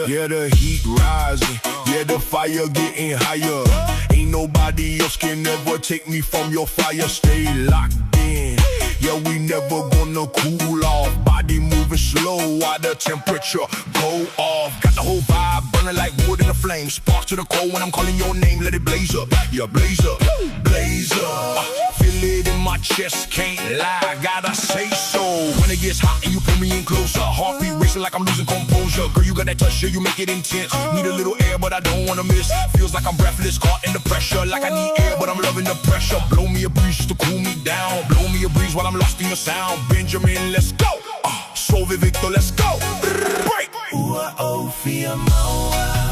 Yeah, the heat rising, yeah, the fire getting higher. Ain't nobody else can ever take me from your fire. Stay locked in, yeah, we never gonna cool off. Body moving slow while the temperature go off. Got the whole vibe burning like wood in a flame. Sparks to the core when I'm calling your name. Let it blaze up, yeah, blaze up, blaze up. Feel it in my chest, can't lie, gotta say so. When it gets hot and you pull me in closer, heartbeat racing like I'm losing composure. Girl, you got that touch, yeah, you make it intense. Need a little air, but I don't wanna miss. Feels like I'm breathless, caught in the pressure. Like I need air, but I'm loving the pressure. Blow me a breeze just to cool me down. Blow me a breeze while I'm lost in your sound. Benjamin, let's go. So Victor, let's go. Break. Oh, Futialo.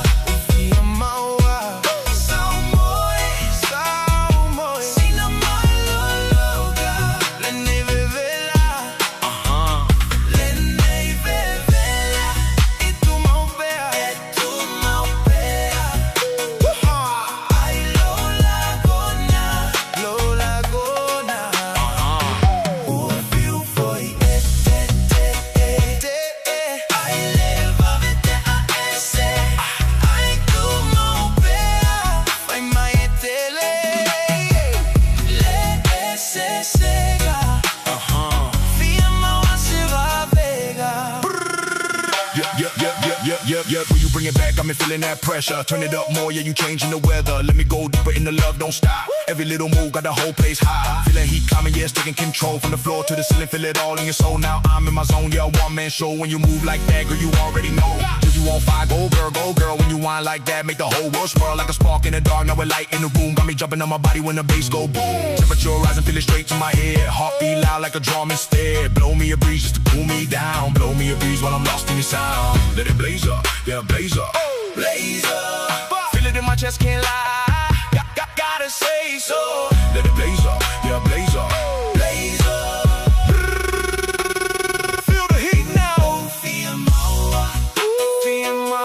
Yeah, when you bring it back, got me feeling that pressure. Turn it up more, yeah, you changing the weather. Let me go deeper in the love, don't stop. Every little move got the whole place hot. Feeling heat coming, yeah, it's taking control. From the floor to the ceiling, feel it all in your soul. Now I'm in my zone, yeah, one-man show. When you move like that, girl, you already know. If you on fire, go girl. When you whine like that, make the whole world swirl like a spark in the dark. Now we're light in the room, got me jumping on my body when the bass go boom. Temperature rising, feel it straight to my head. Heartbeat loud like a drum instead. Blow me a breeze just to cool me down. Blow me a breeze while I'm lost in your sound. Let it blaze up, yeah, blaze up. Blaze up. Feel it in my chest, can't lie. Gotta say so. Let it blaze up, yeah, blaze up. Blaze up. Feel the heat now. Futialo. Futialo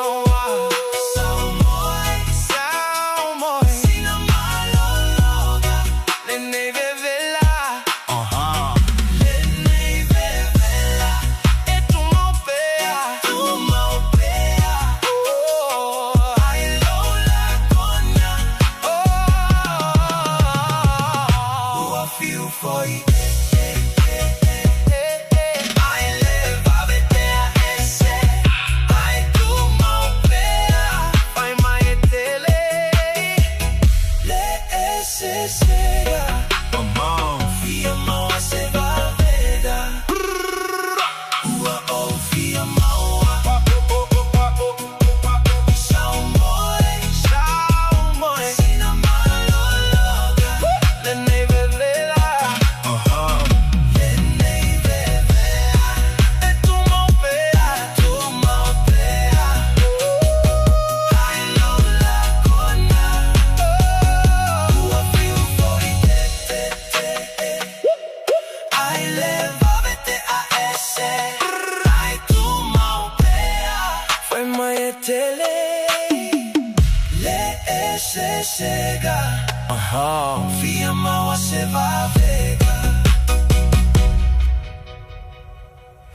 se va a Vevela.